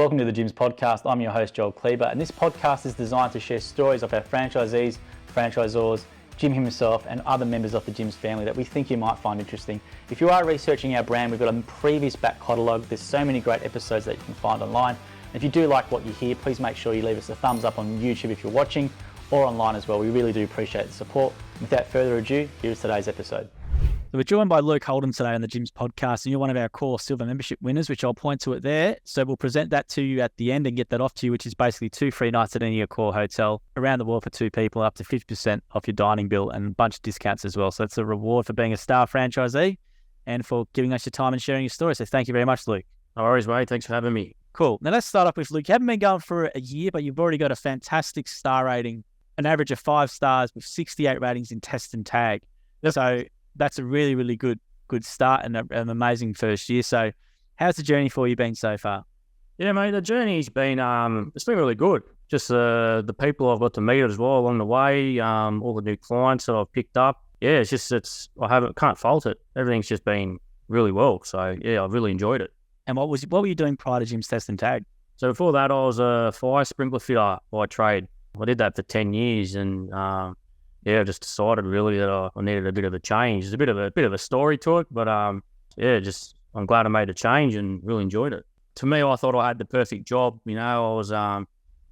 Welcome to the Gyms Podcast. I'm your host, Joel Kleber, and this podcast is designed to share stories of our franchisees, franchisors, Jim himself, and other members of the Gyms family that we think you might find interesting. If you are researching our brand, we've got a previous back catalogue. There's so many great episodes that you can find online. And if you do like what you hear, please make sure you leave us a thumbs up on YouTube if you're watching, or online as well. We really do appreciate the support. Without further ado, here's today's episode. So we're joined by Luke Holden today on the Gyms Podcast, and you're one of our core silver membership winners, which I'll point to it there. So we'll present that to you at the end and get that off to you, which is basically 2 free nights at any of your core hotel around the world for 2 people, up to 50% off your dining bill, and a bunch of discounts as well. So that's a reward for being a star franchisee and for giving us your time and sharing your story. So thank you very much, Luke. No worries, mate. Thanks for having me. Cool. Now let's start off with Luke. You haven't been going for a year, but you've already got a fantastic star rating, an average of 5 stars with 68 ratings in Test and Tag. Yep. So that's a really, really good start and an amazing first year. So how's the journey for you been so far? Yeah, mate, the journey's been it's been really good. Just the people I've got to meet as well along the way, all the new clients that I've picked up. Yeah, can't fault it. Everything's just been really well. So yeah, I've really enjoyed it. And what were you doing prior to Gyms Test and Tag? So before that, I was a fire sprinkler fitter by trade. I did that for 10 years, and I just decided really that I needed a bit of a change. There's a bit of a story to it, but I'm glad I made a change and really enjoyed it. To me, I thought I had the perfect job. You know, I was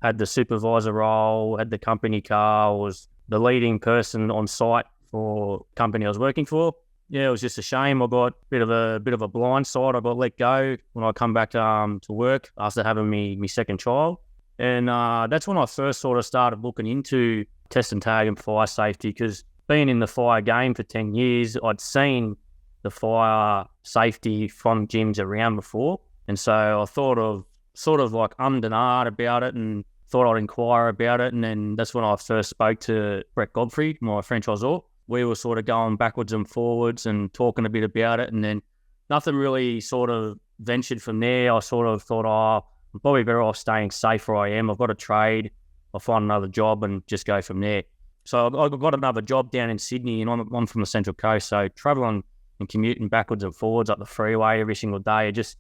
had the supervisor role, had the company car, was the leading person on site for the company I was working for. Yeah, it was just a shame. I got a bit of a blind side. I got let go when I come back to work after having me second child, and that's when I first sort of started looking into Test and Tag and fire safety, because being in the fire game for 10 years, I'd seen the fire safety from gyms around before. And so I thought of sort of like and ahed about it and thought I'd inquire about it. And then that's when I first spoke to Brett Godfrey, my franchisor. We were sort of going backwards and forwards and talking a bit about it. And then nothing really sort of ventured from there. I sort of thought, I'm probably better off staying safe where I am. I've got a trade. I'll find another job and just go from there. So I got another job down in Sydney, and I'm from the Central Coast, so travelling and commuting backwards and forwards up the freeway every single day, just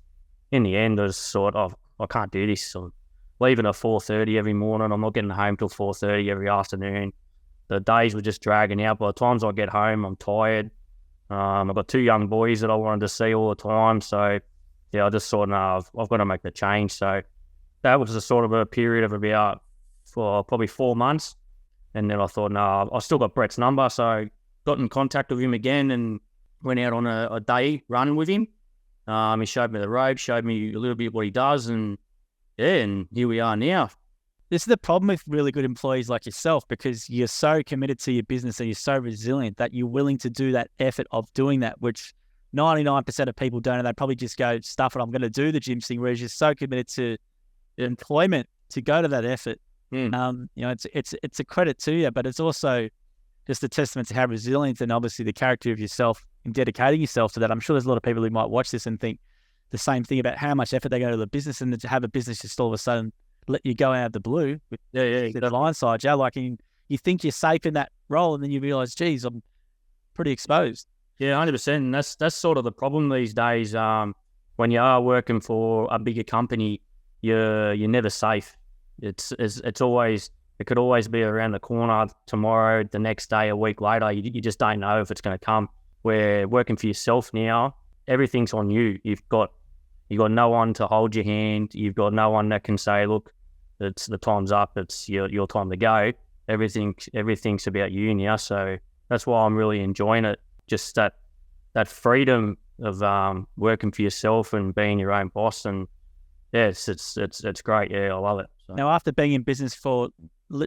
in the end I was sort of, I can't do this. I'm leaving at 4:30 every morning. I'm not getting home till 4:30 every afternoon. The days were just dragging out. By the times I get home, I'm tired. I've got 2 young boys that I wanted to see all the time. So yeah, I just thought, no, I've got to make the change. So that was a sort of a period of about for probably 4 months. And then I thought, no, I still got Brett's number. So got in contact with him again and went out on a day run with him. He showed me the road, showed me a little bit what he does. And yeah, and here we are now. This is the problem with really good employees like yourself, because you're so committed to your business and you're so resilient that you're willing to do that effort of doing that, which 99% of people don't. And they probably just go, stuff it, I'm going to do the gym thing, whereas you're so committed to employment to go to that effort. It's a credit to you, but it's also just a testament to how resilient and obviously the character of yourself and dedicating yourself to that. I'm sure there's a lot of people who might watch this and think the same thing about how much effort they go to the business, and to have a business just all of a sudden let you go out of the blue with the blindside you. Like you think you're safe in that role, and then you realise, geez, I'm pretty exposed. Yeah, 100%. And that's sort of the problem these days. When you are working for a bigger company, you're never safe. It's always, it could always be around the corner tomorrow, the next day, a week later. You just don't know if it's going to come. We're working for yourself now. Everything's on you. You've got no one to hold your hand. You've got no one that can say, look, it's the time's up. It's your time to go. Everything's about you now. So that's why I'm really enjoying it. Just that freedom of working for yourself and being your own boss. And yeah, it's great. Yeah, I love it. So. Now, after being in business for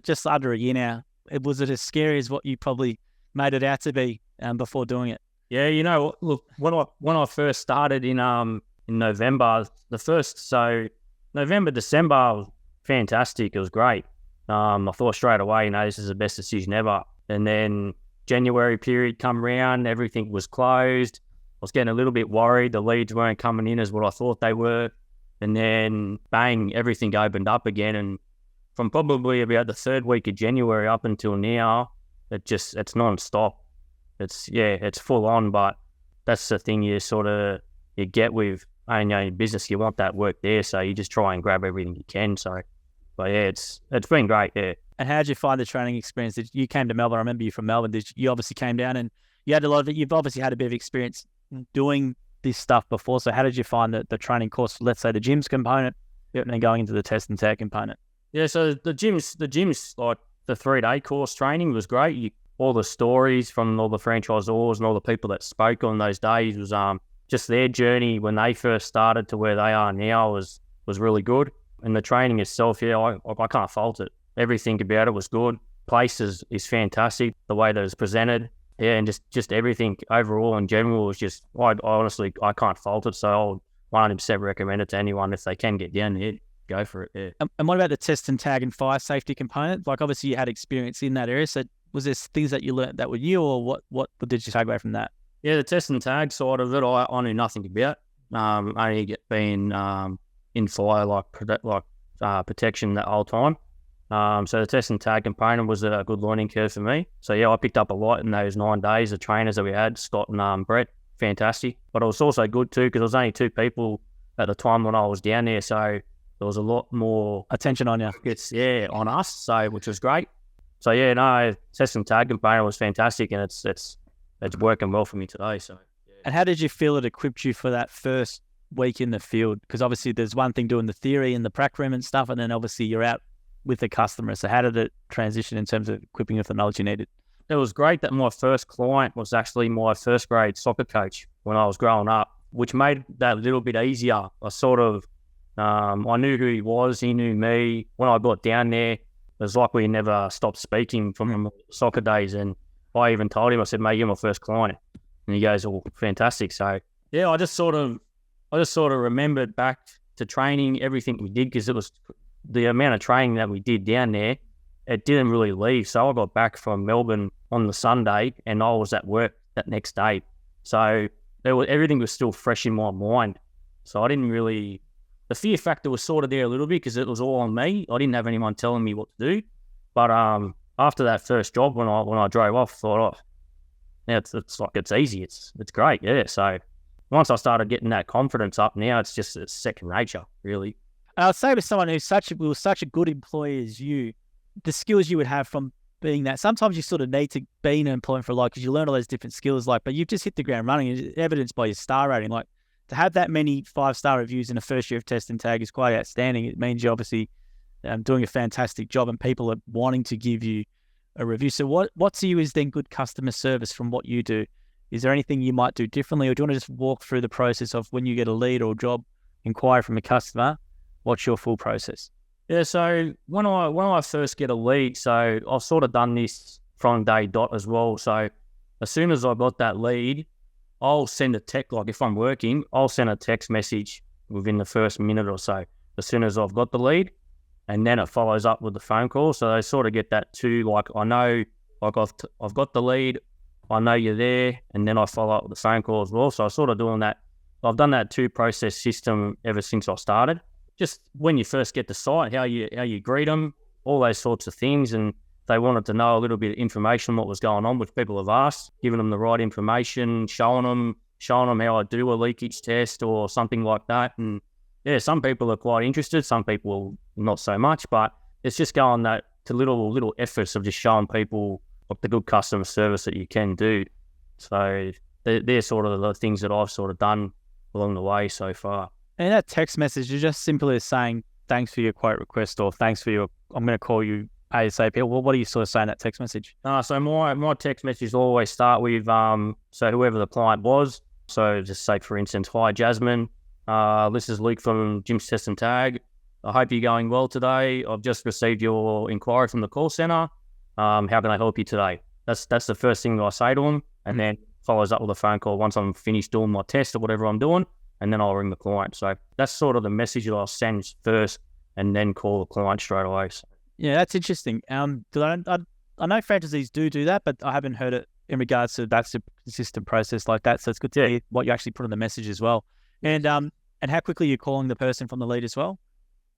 just under a year now, was it as scary as what you probably made it out to be before doing it? Yeah, you know, look, when I first started in November, November, December was fantastic. It was great. I thought straight away, this is the best decision ever. And then January period come around, everything was closed. I was getting a little bit worried. The leads weren't coming in as what I thought they were. And then bang, everything opened up again. And from probably about the 3rd week of January up until now, it's non-stop. It's full on, but that's the thing you get with own your own business, you want that work there, so you just try and grab everything you can. So, but yeah, it's been great. Yeah. And how did you find the training experience? Did you came to Melbourne? I remember you from Melbourne. You obviously came down and you had a lot of it. You've obviously had a bit of experience doing this stuff before. So how did you find the training course, let's say the gyms component, and then going into the test and tag component? Yeah, so the gyms, like the 3-day course training was great. All the stories from all the franchisors and all the people that spoke on those days was just their journey when they first started to where they are now was really good. And the training itself, yeah, I can't fault it. Everything about it was good. Place is fantastic. The way that it was presented, yeah, and just everything overall in general was just, I honestly can't fault it. So I'll 100% recommend it to anyone if they can get down there. Go for it. Yeah. And what about the test and tag and fire safety component? Like obviously you had experience in that area. So was there things that you learned that were new, or what did you take away from that? Yeah, the test and tag side of it, I knew nothing about. Only been in fire protection that whole time. So the test and tag component was a good learning curve for me. So yeah, I picked up a lot in those 9 days. The trainers that we had, Scott and Brett, fantastic. But it was also good too because there was only 2 people at the time when I was down there. So there was a lot more attention on you. On us. So which was great. So yeah, no, test and tag component was fantastic, and it's working well for me today. So. Yeah. And how did you feel it equipped you for that first week in the field? Because obviously there's one thing doing the theory and the prac room and stuff, and then obviously you're out with the customer. So how did it transition in terms of equipping with the knowledge you needed? It was great that my first client was actually my first grade soccer coach when I was growing up, which made that a little bit easier. I sort of, I knew who he was, he knew me. When I got down there, it was like we never stopped speaking from soccer days. And I even told him, I said, mate, you're my first client. And he goes, oh, fantastic. So yeah, I just sort of remembered back to training, everything we did, because it was the amount of training that we did down there, it didn't really leave. So I got back from Melbourne on the Sunday and I was at work that next day. So everything was still fresh in my mind. So I didn't really, the fear factor was sort of there a little bit because it was all on me. I didn't have anyone telling me what to do. But after that first job, when I drove off, I thought, oh, yeah, it's easy. It's great. Yeah. So once I started getting that confidence up, now it's second nature, really. I'll say with someone who's such a good employee as you, the skills you would have from being that, sometimes you sort of need to be an employee for a lot because you learn all those different skills, but you've just hit the ground running, evidenced by your star rating. Like to have that many 5-star reviews in the first year of test and tag is quite outstanding. It means you're obviously doing a fantastic job and people are wanting to give you a review. So what to you is then good customer service from what you do? Is there anything you might do differently, or do you want to just walk through the process of when you get a lead or job inquiry from a customer? What's your full process? Yeah, so when I first get a lead, so I've sort of done this from day dot as well. So as soon as I got that lead, I'll send a text, like if I'm working, I'll send a text message within the first minute or so, as soon as I've got the lead, and then it follows up with the phone call. So they sort of get that too, like I know, like I've got the lead, I know you're there, and then I follow up with the phone call as well. So I'm sort of doing that. I've done that 2-process system ever since I started. Just when you first get to site, how you greet them, all those sorts of things. And they wanted to know a little bit of information, what was going on, which people have asked, giving them the right information, showing them how I do a leakage test or something like that. And yeah, some people are quite interested, some people not so much, but it's just going that to little efforts of just showing people the good customer service that you can do. So they're sort of the things that I've sort of done along the way so far. And that text message is just simply saying, thanks for your quote request, or thanks for I'm going to call you ASAP. Well, what are you sort of saying in that text message? So my text messages always start with, so whoever the client was. So just say, for instance, hi, Jasmine. This is Luke from Jim's Test and Tag. I hope you're going well today. I've just received your inquiry from the call center. How can I help you today? That's the first thing that I say to them, and then follows up with a phone call once I'm finished doing my test or whatever I'm doing. And then I'll ring the client. So that's sort of the message that I'll send first and then call the client straight away. So. Yeah, that's interesting. I know franchisees do that, but I haven't heard it in regards to that's a consistent process like that. So it's good to hear what you actually put in the message as well. And how quickly you're calling the person from the lead as well?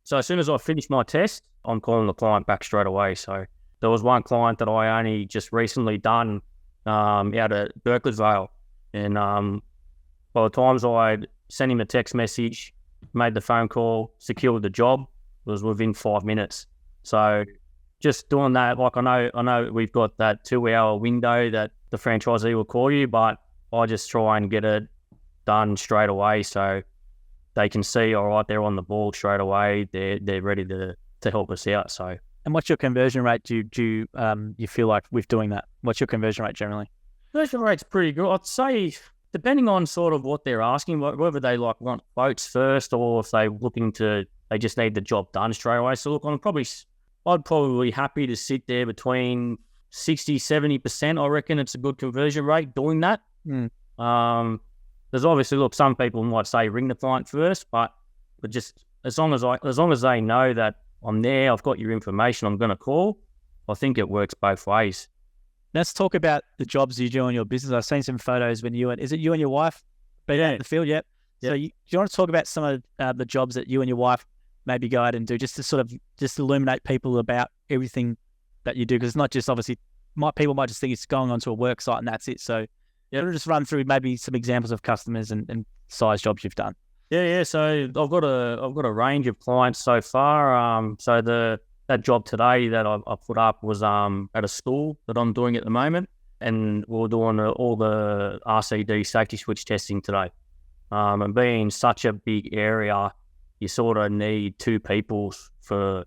So as soon as I finish my test, I'm calling the client back straight away. So there was one client that I only just recently done out at Berkeley Vale. And by the times I'd sent him a text message, made the phone call, secured the job. It was within 5 minutes. So just doing that, like I know we've got that 2-hour window that the franchisee will call you, but I just try and get it done straight away so they can see, all right, they're on the ball straight away. They're ready to help us out. So. And what's your conversion rate? Do you feel like with doing that? What's your conversion rate generally? Conversion rate's pretty good. I'd say, depending on sort of what they're asking, whether they like want quotes first or if they just need the job done straight away. So look, I'd probably happy to sit there between 60, 70%. I reckon it's a good conversion rate doing that. There's obviously, look, some people might say ring the client first, but just as long as they know that I'm there, I've got your information, I'm going to call, I think it works both ways. Let's talk about the jobs you do in your business. I've seen some photos when is it you and your wife been out in the field? Yep. So do you want to talk about some of the jobs that you and your wife maybe go out and do, just to sort of just illuminate people about everything that you do? Because it's not just obviously, people might just think it's going onto a work site and that's it. So just run through maybe some examples of customers and size jobs you've done. Yeah. So I've got a range of clients so far. So that job today that I put up was at a school that I'm doing at the moment, and we're doing all the RCD safety switch testing today. And being such a big area, you sort of need 2 people to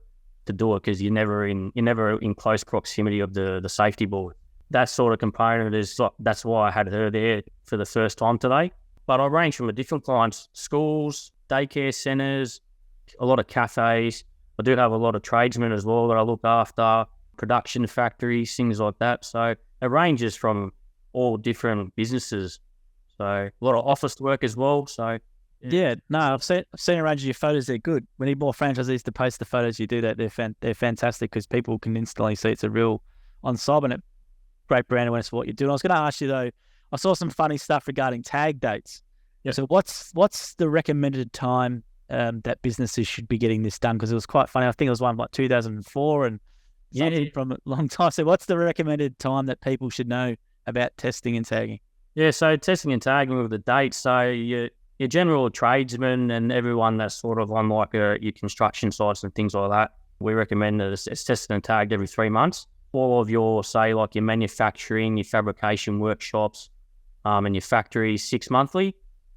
do it because you're never in close proximity of the safety board. That sort of component that's why I had her there for the first time today. But I range from different clients: schools, daycare centres, a lot of cafes. I do have a lot of tradesmen as well that I look after, production factories, things like that. So it ranges from all different businesses. So a lot of office work as well. So I've seen a range of your photos. They're good. We need more franchisees to post the photos you do. That they're fantastic because people can instantly see it's a real on-site and great brand awareness for what you're doing. I was going to ask you though, I saw some funny stuff regarding tag dates. Yep. So what's the recommended time that businesses should be getting this done? Because it was quite funny. I think it was one like 2004 and from a long time. So what's the recommended time that people should know about testing and tagging? Yeah, so testing and tagging with the dates. So your general tradesmen and everyone that's sort of on like your construction sites and things like that, we recommend that it's tested and tagged every 3 months. All of your, say, like your manufacturing, your fabrication workshops, and your factories 6 monthly.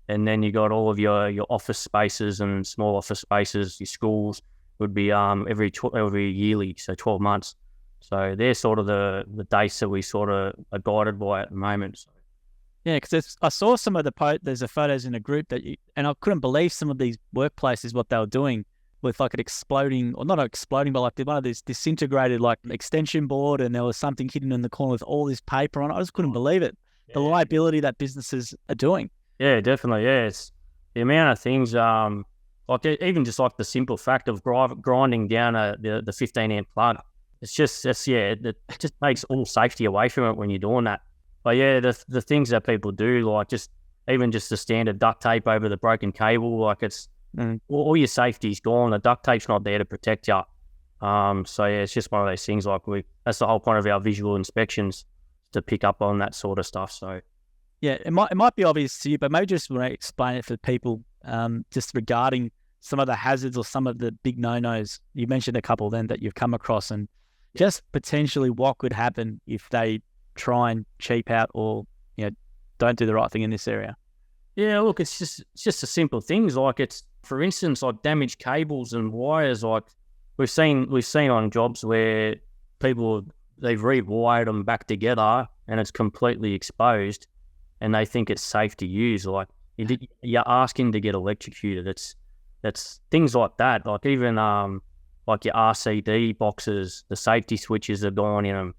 And then you got all of your office spaces and small office spaces, your schools would be every yearly, so 12 months. So they're sort of the dates that we sort of are guided by at the moment. So. Yeah, because I saw some of there's photos in a group and I couldn't believe some of these workplaces, what they were doing with like an exploding, or not exploding, but like one of these disintegrated like extension board, and there was something hidden in the corner with all this paper on it. I just couldn't believe it. Yeah. The liability that businesses are doing. Yeah, definitely. Yeah, it's the amount of things, like even just like the simple fact of grinding down the 15 amp plug. It just takes all safety away from it when you're doing that. But yeah, the things that people do, like just the standard duct tape over the broken cable, like it's all your safety's gone. The duct tape's not there to protect you. So yeah, it's just one of those things. Like that's the whole point of our visual inspections, to pick up on that sort of stuff. So. Yeah, it might be obvious to you, but maybe just want to explain it for people, just regarding some of the hazards or some of the big no-nos. You mentioned a couple then that you've come across, and just potentially what could happen if they try and cheap out or don't do the right thing in this area. Yeah, look, it's just the simple things. Like it's, for instance, like damaged cables and wires. Like we've seen on jobs where they've rewired them back together and it's completely exposed. And they think it's safe to use. Like you're asking to get electrocuted. That's things like that. Like even like your RCD boxes, the safety switches are gone in them.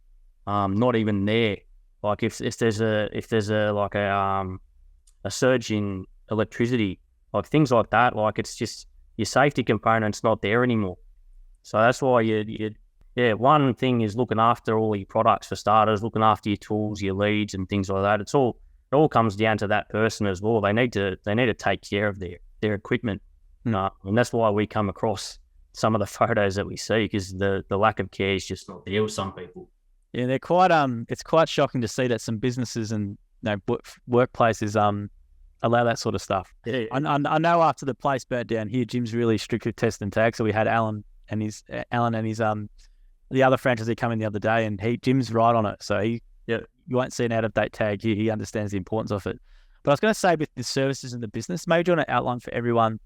Not even there. Like if there's a surge in electricity, like things like that. Like it's just your safety component's not there anymore. So that's why one thing is looking after all your products for starters, looking after your tools, your leads, and things like that. It all comes down to that person as well. They need to take care of their equipment, and that's why we come across some of the photos that we see, because the lack of care is just not there with some people. Yeah, they're quite it's quite shocking to see that some businesses and workplaces allow that sort of stuff. Yeah. I know after the place burnt down here, Jim's really strict with test and tag. So we had Alan and his the other franchisee come in the other day, and Jim's right on it. So you won't see an out of date tag here. He understands the importance of it. But I was going to say, with the services in the business, maybe do you want to outline for everyone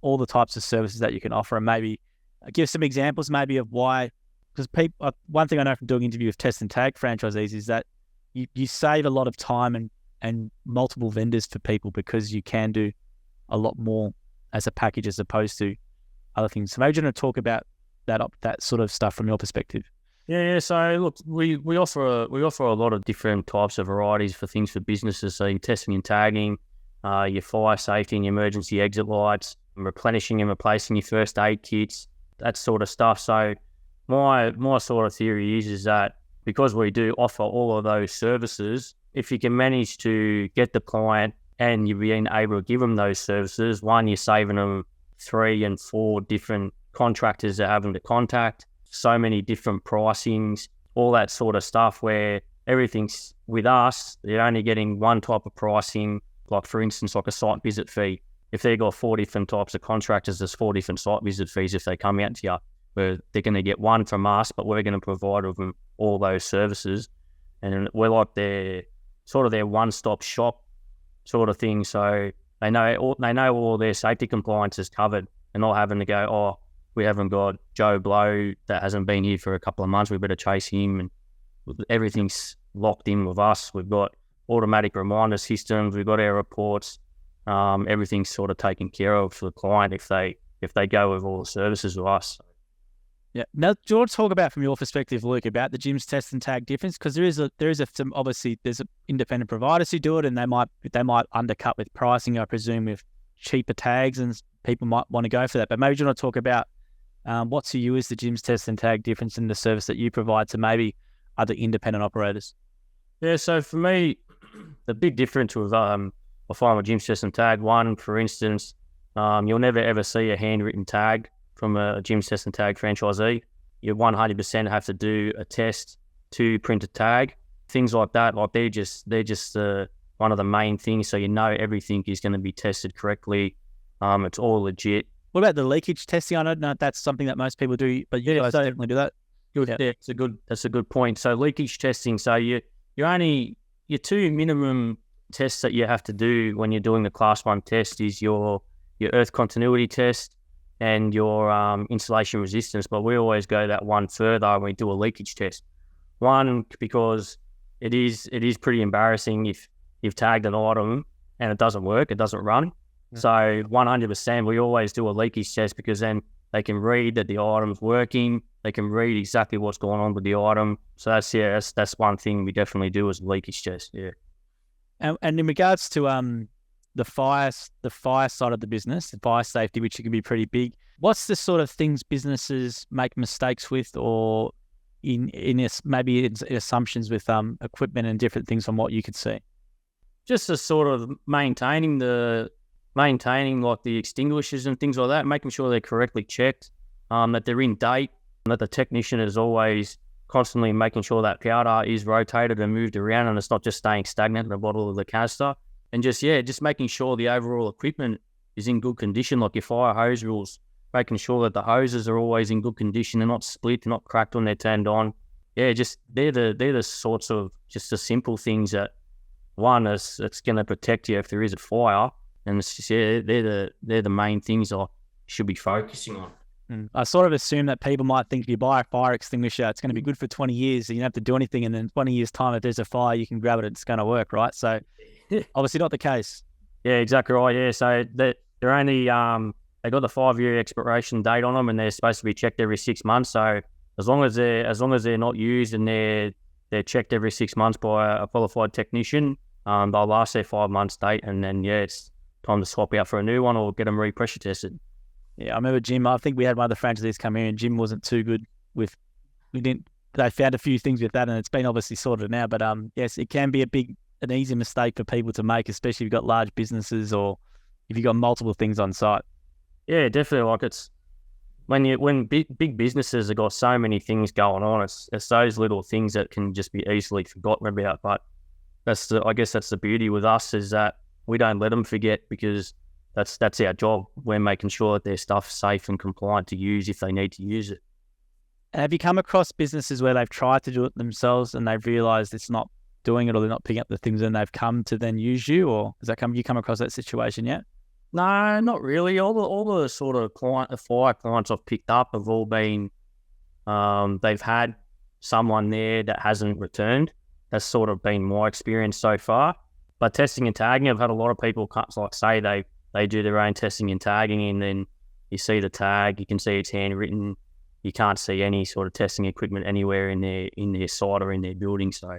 all the types of services that you can offer, and maybe give some examples maybe of why. Because one thing I know from doing interview with test and tag franchisees is that you save a lot of time and multiple vendors for people, because you can do a lot more as a package as opposed to other things. So maybe you want to talk about that sort of stuff from your perspective. Yeah. So look, we offer a lot of different types of varieties for things for businesses. So your testing and tagging, your fire safety and your emergency exit lights, and replenishing and replacing your first aid kits, that sort of stuff. So my sort of theory is that because we do offer all of those services, if you can manage to get the client and you're being able to give them those services, one, you're saving them 3 and 4 different contractors they're having to contact, so many different pricings, all that sort of stuff, where everything's with us, they're only getting one type of pricing, like for instance, like a site visit fee. If they've got 4 different types of contractors, there's 4 different site visit fees if they come out to you, where they're going to get one from us, but we're going to provide them all those services. And we're like their one-stop shop sort of thing. So they know all their safety compliance is covered, and not having to go, oh, we haven't got Joe Blow that hasn't been here for a couple of months, we better chase him. And everything's locked in with us. We've got automatic reminder systems. We've got our reports. Everything's sort of taken care of for the client if they go with all the services with us. Yeah. Now, do you want to talk about, from your perspective, Luke, about the Jim's test and tag difference? Because there's independent providers who do it, and they might undercut with pricing, I presume, with cheaper tags, and people might want to go for that. But maybe do you want to talk about what to you is the Jim's test and tag difference in the service that you provide to maybe other independent operators? Yeah. So for me, the big difference with I find with Jim's test and tag, one, for instance, you'll never ever see a handwritten tag from a Jim's test and tag franchisee. You 100% have to do a test to print a tag. Things like that, like they're just one of the main things. So everything is going to be tested correctly. It's all legit. What about the leakage testing? I don't know if that's something that most people do, but you guys definitely do that. Good. Yeah, that's a good point. So leakage testing. So your 2 minimum tests that you have to do when you're doing the class 1 test is your earth continuity test and your insulation resistance. But we always go that one further and we do a leakage test. One, because it is pretty embarrassing if you've tagged an item and it doesn't work, it doesn't run. Yeah. So 100%, we always do a leakage test, because then they can read that the item's working. They can read exactly what's going on with the item. So that's one thing we definitely do as a leakage test. Yeah. And in regards to the fire side of the business, the fire safety, which can be pretty big, what's the sort of things businesses make mistakes with, or maybe in assumptions with equipment and different things from what you could see? Just the sort of maintaining like the extinguishers and things like that, making sure they're correctly checked, that they're in date, that the technician is always constantly making sure that powder is rotated and moved around and it's not just staying stagnant in the bottle of the canister. And just making sure the overall equipment is in good condition, like your fire hose rules, making sure that the hoses are always in good condition, they're not split, they're not cracked when they're turned on. Yeah, just they're the sorts of just the simple things that, one, it's going to protect you if there is a fire. And it's just, they're the main things I should be focusing on. I sort of assume that people might think if you buy a fire extinguisher, it's going to be good for 20 years. So you don't have to do anything. And then 20 years' time, if there's a fire, you can grab it. It's going to work, right? So obviously not the case. Yeah, exactly right. Yeah, so they're only they got the 5-year expiration date on them, and they're supposed to be checked every 6 months. So as long as they're not used and they're checked every 6 months by a qualified technician, they'll last their 5 months date, and then it's time to swap out for a new one or get them re-pressure tested. Yeah, I remember Jim. I think we had one of the franchisees come here, and Jim wasn't too good with. They found a few things with that, and it's been obviously sorted now. But yes, it can be an easy mistake for people to make, especially if you've got large businesses or if you've got multiple things on site. Yeah, definitely. Like it's when big businesses have got so many things going on, it's those little things that can just be easily forgotten about. But I guess that's the beauty with us, is that we don't let them forget, because that's our job. We're making sure that their stuff's safe and compliant to use if they need to use it. Have you come across businesses where they've tried to do it themselves and they've realised it's not doing it, or they're not picking up the things, and they've come to then use you? Or you come across that situation yet? No, not really. All the sort of the fire clients I've picked up have all been, they've had someone there that hasn't returned. That's sort of been my experience so far. But testing and tagging, I've had a lot of people say they do their own testing and tagging, and then you see the tag, you can see it's handwritten. You can't see any sort of testing equipment anywhere in their site or in their building. So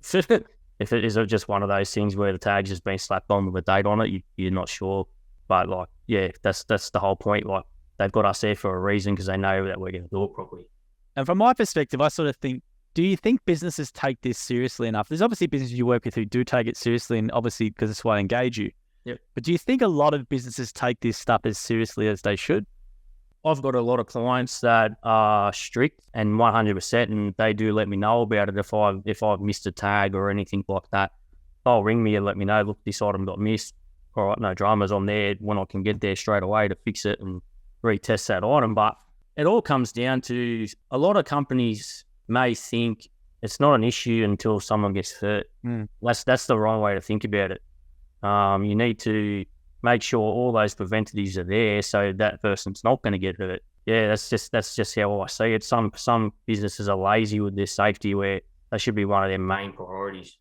if it is just one of those things where the tag's just been slapped on with a date on it, you're not sure. But like, yeah, that's the whole point. Like, they've got us there for a reason, because they know that we're going to do it properly. And from my perspective, I sort of think, do you think businesses take this seriously enough? There's obviously businesses you work with who do take it seriously, and obviously because it's why I engage you. Yep. But do you think a lot of businesses take this stuff as seriously as they should? I've got a lot of clients that are strict and 100%, and they do let me know about it if I've missed a tag or anything like that. They'll ring me and let me know, look, this item got missed. All right, no dramas on there, when I can get there straight away to fix it and retest that item. But it all comes down to, a lot of companies may think it's not an issue until someone gets hurt. That's the wrong way to think about it. You need to make sure all those preventatives are there so that person's not going to get hurt. Yeah, that's just how I see it. Some businesses are lazy with their safety, where that should be one of their main priorities.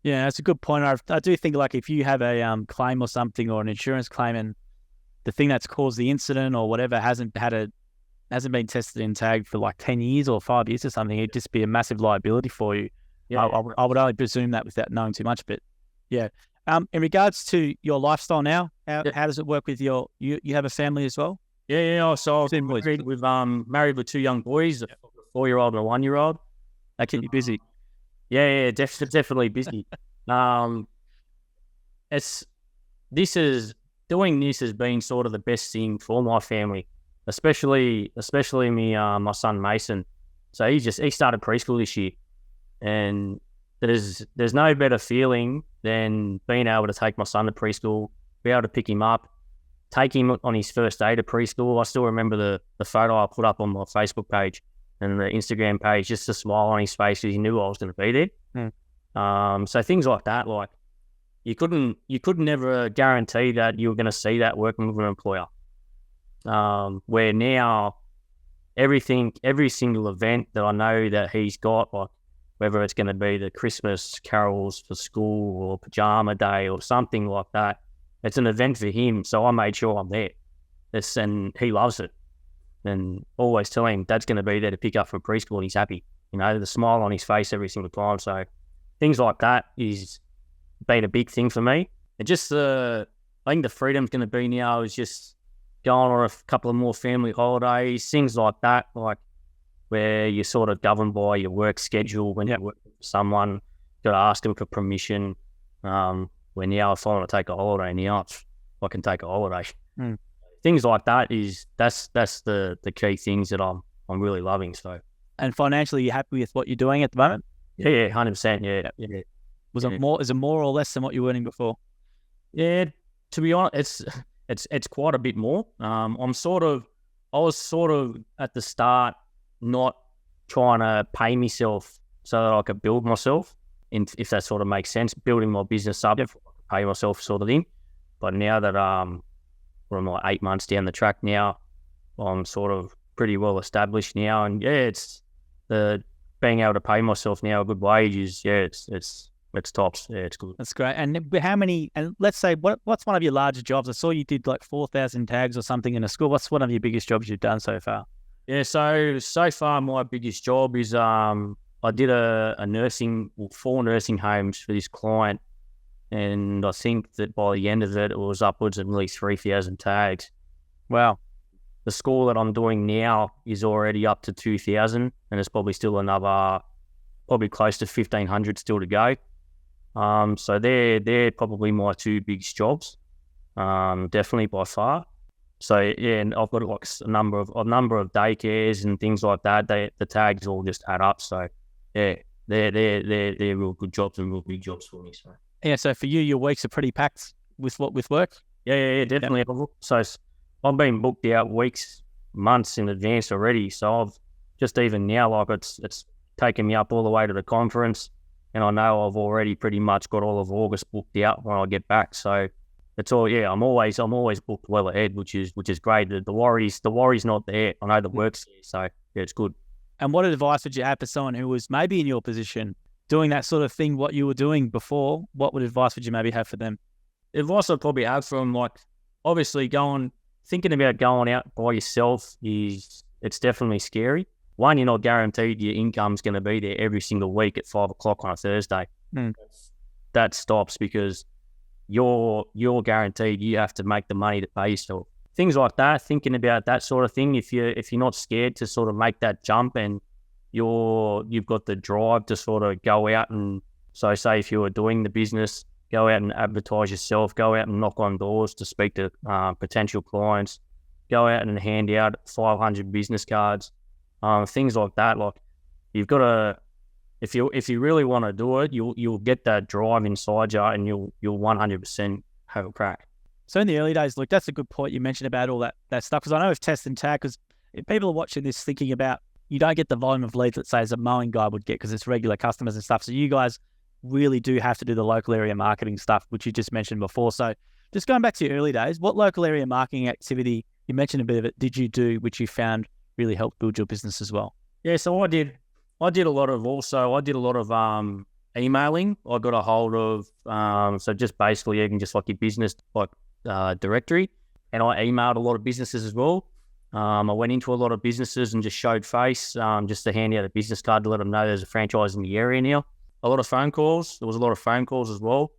Yeah, that's a good point. I do think, like, if you have a claim or something, or an insurance claim, and the thing that's caused the incident or whatever hasn't been tested and tagged for like 10 years or 5 years or something, it'd just be a massive liability for you. Yeah. I would only presume that without knowing too much, but yeah. In regards to your lifestyle now, how does it work with you have a family as well? Yeah. So I've married with 2 young boys, a 4-year-old and a 1-year-old. They keep you busy. Yeah, definitely busy. Doing this has been sort of the best thing for my family, especially me, my son Mason. So he started preschool this year, and there's no better feeling than being able to take my son to preschool, be able to pick him up, take him on his first day to preschool. I still remember the photo I put up on my Facebook page and the Instagram page, just a smile on his face, because he knew I was going to be there. So things like that, like, you couldn't never guarantee that you were going to see that working with an employer. Where now every single event that I know that he's got, like, whether it's going to be the Christmas carols for school or pajama day or something like that, it's an event for him. So I made sure I'm there. And he loves it. And always tell him Dad's going to be there to pick up from preschool, and he's happy. You know, the smile on his face every single time. So things like that is been a big thing for me. And just I think the freedom's going to be now is just going on a couple of more family holidays, things like that, like where you're sort of governed by your work schedule when you're working for someone. Got to ask them for permission. When if I want to take a holiday now, I can take a holiday. Things like that that's the key things that I'm really loving. So, and financially, you're happy with what you're doing at the moment? Yeah, 100%. Yeah. Is it more or less than what you were earning before? Yeah, to be honest, it's quite a bit more. I was sort of at the start not trying to pay myself so that I could build myself, if that sort of makes sense, building my business up before I could pay myself, sort of thing. But now that we're like 8 months down the track now, I'm sort of pretty well established now, and it's the being able to pay myself now a good wage is it's tops. Yeah, it's good. That's great. And how many? And let's say, what's one of your larger jobs? I saw you did like 4,000 tags or something in a school. What's one of your biggest jobs you've done so far? Yeah, so far my biggest job is I did a 4 nursing homes for this client, and I think that by the end of it, it was upwards of nearly 3,000 tags. Wow. The school that I'm doing now is already up to 2,000, and there's probably still another, probably close to 1,500 still to go. So they're probably my 2 biggest jobs, definitely by far. So yeah, and I've got like a number of daycares and things like that. The tags all just add up. So yeah, they're real good jobs and real big jobs for me. So Yeah, so for you, your weeks are pretty packed with work? Yeah, definitely. So I've been booked out weeks, months in advance already. So I've just even now, like it's taken me up all the way to the conference, and I know I've already pretty much got all of August booked out when I get back. So it's all, yeah, I'm always booked well ahead, which is great. The worry's not there. I know the work's there, so yeah, it's good. And what advice would you have for someone who was maybe in your position, doing that sort of thing, what you were doing before? What advice would you maybe have for them? Advice I'd probably have from, like, obviously thinking about going out by yourself it's definitely scary. One, you're not guaranteed your income's going to be there every single week at 5 o'clock on a Thursday. That stops because you're guaranteed you have to make the money to pay yourself. Things like that, thinking about that sort of thing. If you're not scared to sort of make that jump, and you've got the drive to sort of go out, and so say if you were doing the business, go out and advertise yourself, go out and knock on doors to speak to potential clients, go out and hand out 500 business cards, things like that. Like, you've got to, if you really want to do it, you'll get that drive inside you, and you'll 100% have a crack. So in the early days, look, that's a good point you mentioned about all that stuff, because I know with Test and Tag, because people are watching this thinking about, you don't get the volume of leads that, say, as a mowing guy would get, because it's regular customers and stuff. So you guys really do have to do the local area marketing stuff, which you just mentioned before. So just going back to your early days, what local area marketing activity, you mentioned a bit of it, did you do, which you found really helped build your business as well? Yeah, so I did a lot of emailing. I got a hold of, so just basically even just like your business, like directory, and I emailed a lot of businesses as well. I went into a lot of businesses and just showed face, just to hand out a business card to let them know there's a franchise in the area now. A lot of phone calls. There was a lot of phone calls as well.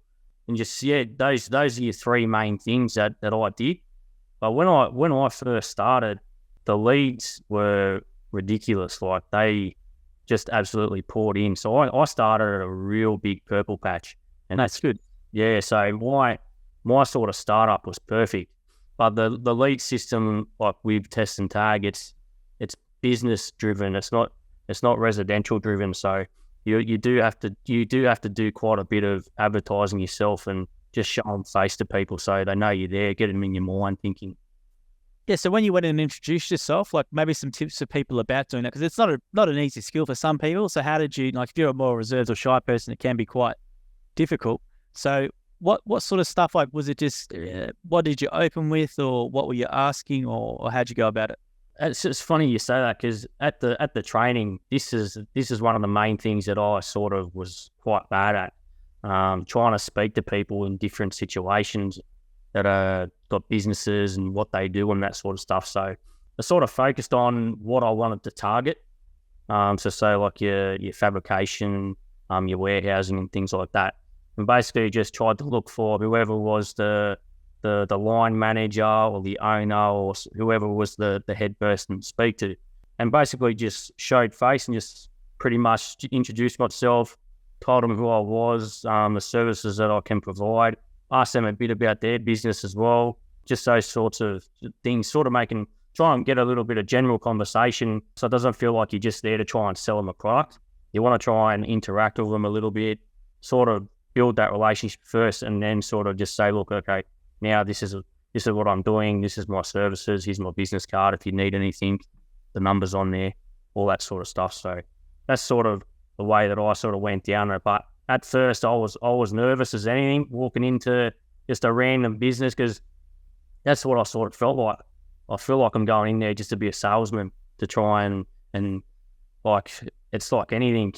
And just, yeah, those are your three main things that I did. But when I first started, the leads were ridiculous. Like, they just absolutely poured in. So I started at a real big purple patch. And that's good. Yeah, so my sort of startup was perfect. But the lead system, like with Test and Tag, it's business driven. It's not residential driven. So you do have to do quite a bit of advertising yourself and just show them face to people so they know you're there, get them in your mind thinking. Yeah, so when you went in and introduced yourself, like maybe some tips for people about doing that, because it's not an easy skill for some people. So how did you, like, if you're a more reserved or shy person, it can be quite difficult. So what sort of stuff, like, was it just, what did you open with, or what were you asking, or how'd you go about it? It's funny you say that, because at the training, this is one of the main things that I sort of was quite bad at, trying to speak to people in different situations that got businesses and what they do and that sort of stuff. So I sort of focused on what I wanted to target. So like your fabrication, your warehousing and things like that. And basically just tried to look for whoever was the line manager or the owner or whoever was the head person to speak to. And basically just showed face and just pretty much introduced myself, told them who I was, the services that I can provide, asked them a bit about their business as well, just those sorts of things, sort of try and get a little bit of general conversation so it doesn't feel like you're just there to try and sell them a product. You want to try and interact with them a little bit, sort of build that relationship first, and then sort of just say, look, okay, now this is what I'm doing, this is my services, here's my business card, if you need anything, the number's on there, all that sort of stuff. So that's sort of the way that I sort of went down it. But at first I was nervous as anything, walking into just a random business, because that's what I sort of felt like. I feel like I'm going in there just to be a salesman, to try and like, it's like anything.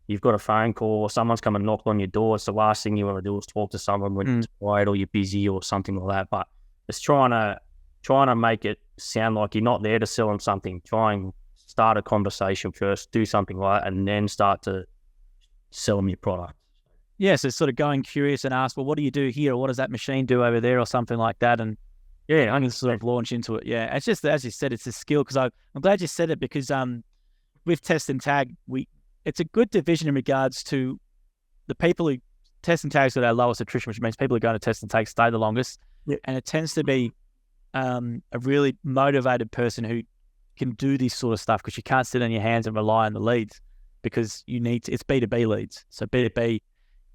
You've got a phone call or someone's come and knocked on your door. It's the last thing you want to do is talk to someone when you're quiet or you're busy or something like that. But it's trying to make it sound like you're not there to sell them something. Try and start a conversation first, do something like that, and then start to sell them your product. Yeah, so sort of going curious and ask, well, what do you do here? Or what does that machine do over there, or something like that? And yeah, I can sort of launch into it. Yeah, it's just, as you said, it's a skill, because I'm glad you said it, because with Test and Tag, it's a good division in regards to the people who Test and Tag's got our lowest attrition, which means people who go to Test and Tag stay the longest. Yep. And it tends to be a really motivated person who can do this sort of stuff, because you can't sit on your hands and rely on the leads, because you need to, it's B2B leads. So B2B,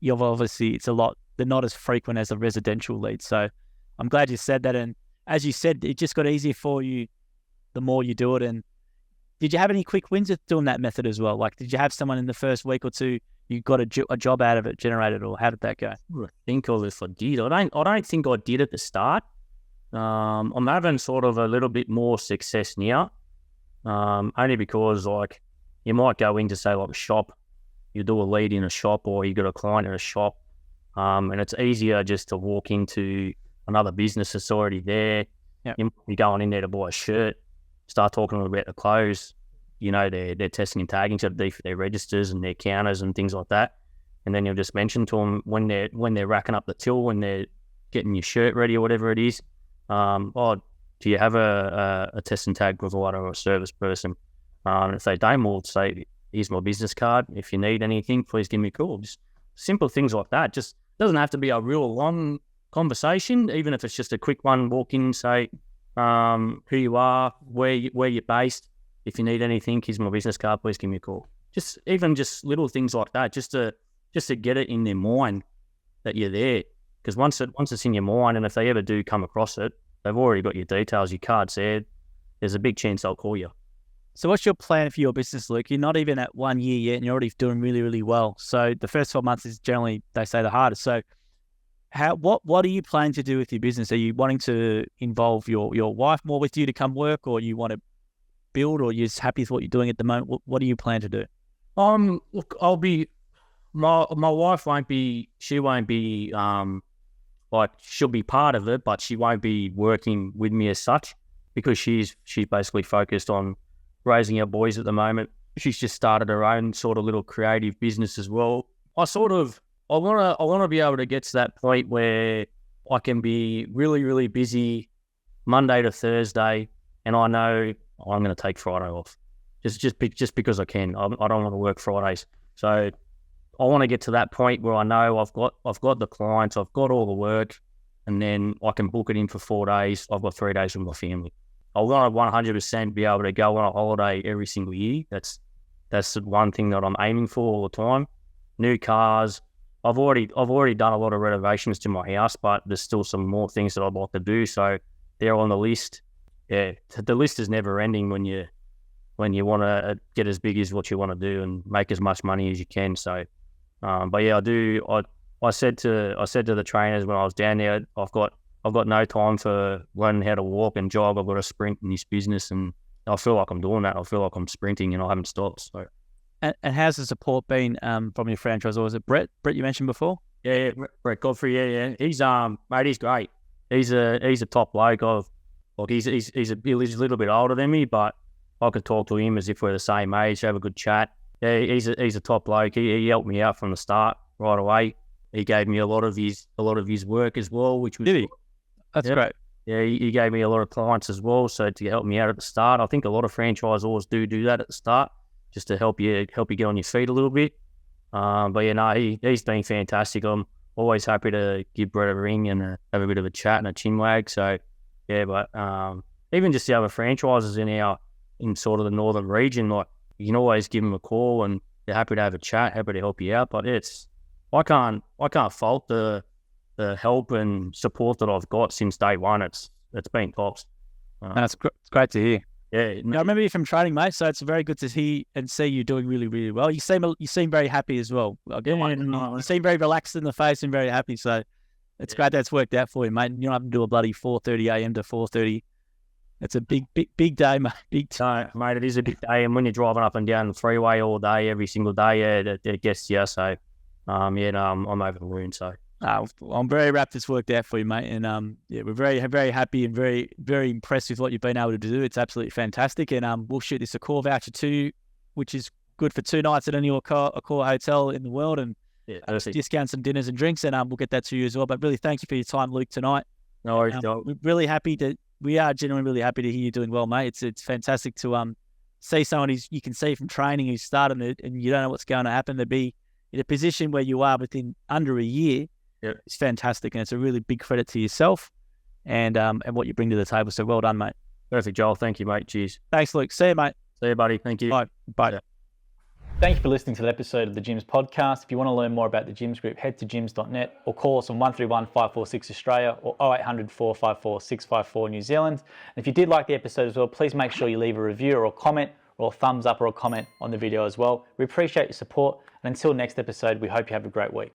you've obviously, it's a lot they're not as frequent as the residential leads. So I'm glad you said that. And as you said, it just got easier for you the more you do it. And did you have any quick wins with doing that method as well? Like, did you have someone in the first week or two you got a job out of it generated, or how did that go? I think of if I did. I don't think I did at the start. I'm having sort of a little bit more success now, only because like you might go into say like a shop, you do a lead in a shop, or you got a client in a shop, and it's easier just to walk into another business that's already there. Yep. You might be going in there to buy a shirt, start talking about the clothes. You know, they're testing and tagging to their registers and their counters and things like that. And then you'll just mention to them when they're racking up the till, when they're getting your shirt ready or whatever it is. Do you have a test and tag provider or a service person? And if they don't, we'll say, here's my business card. If you need anything, please give me a call. Just simple things like that. Just doesn't have to be a real long conversation, even if it's just a quick one. Walk in, say who you are, where you're based. If you need anything, here's my business card, please give me a call. Just little things like that, just to get it in their mind that you're there. Because once it's in your mind, and if they ever do come across it, they've already got your details, your card's there. There's a big chance they'll call you. So what's your plan for your business, Luke? You're not even at 1 year yet, and you're already doing really, really well. So the first 12 months is generally, they say, the hardest. So what are you planning to do with your business? Are you wanting to involve your wife more with you to come work, or you want to build, or you're just happy with what you're doing at the moment? What do you plan to do? Look, I'll be, my wife won't be, like, she'll be part of it, but she won't be working with me as such, because she's basically focused on raising our boys at the moment. She's just started her own sort of little creative business as well. I want to be able to get to that point where I can be really, really busy Monday to Thursday, and I know I'm going to take Friday off, just because I can. I don't want to work Fridays, so I want to get to that point where I know I've got the clients, I've got all the work, and then I can book it in for 4 days. I've got 3 days with my family. I want to 100% be able to go on a holiday every single year. That's the one thing that I'm aiming for all the time. New cars. I've already done a lot of renovations to my house, but there's still some more things that I'd like to do. So they're on the list. Yeah, the list is never ending when you want to get as big as what you want to do and make as much money as you can. So, but yeah, I said to the trainers when I was down there, I've got no time for learning how to walk and jog. I've got to sprint in this business, and I feel like I'm doing that. I feel like I'm sprinting, and I haven't stopped. So. And how's the support been from your franchisor? Was it Brett? Brett, you mentioned before. Yeah, Brett Godfrey. Yeah. He's mate, he's great. He's a top bloke. He's a little bit older than me, but I could talk to him as if we're the same age, have a good chat. Yeah, he's a top bloke. He helped me out from the start right away. He gave me a lot of his work as well, which was did he? That's great. Yeah, he gave me a lot of clients as well, so to help me out at the start. I think a lot of franchisors do that at the start, just to help you get on your feet a little bit. But yeah, no, he's been fantastic. I'm always happy to give Brett a ring and have a bit of a chat and a chin wag. So yeah, but even just the other franchises in sort of the northern region, like, you can always give them a call and they're happy to have a chat, happy to help you out. But I can't fault the help and support that I've got since day one. It's been tops. It's great to hear. Yeah, I remember you from training, mate. So it's very good to hear and see you doing really, really well. You seem very happy as well. You seem very relaxed in the face and very happy. So it's great that's worked out for you, mate. You don't have to do a bloody 4:30 a.m. to 4:30. It's a big day, mate. Big time. No, mate, it is a big day. And when you're driving up and down the freeway all day, every single day, yeah, it gets to you. So, I'm over the moon. So. I'm very rapt it's worked out for you, mate. And we're very, very happy and very, very impressed with what you've been able to do. It's absolutely fantastic. And we'll shoot this a core voucher too, which is good for 2 nights at any core hotel in the world, and discounts and dinners and drinks. And we'll get that to you as well. But really, thank you for your time, Luke, tonight. No worries. We are genuinely really happy to hear you doing well, mate. It's fantastic to see someone you can see from training who's started it, and you don't know what's going to happen, to be in a position where you are within under a year. Yeah, it's fantastic, and it's a really big credit to yourself and what you bring to the table. So well done, mate. Perfect, Joel. Thank you, mate. Cheers. Thanks, Luke. See you, mate. See you, buddy. Thank you. Bye. Yeah. Thank you for listening to the episode of the Gyms podcast. If you want to learn more about the Gyms Group, head to gyms.net or call us on 131 546 Australia or 0800 454 654 New Zealand. And if you did like the episode as well, please make sure you leave a review or a comment or a thumbs up or a comment on the video as well. We appreciate your support. And until next episode, we hope you have a great week.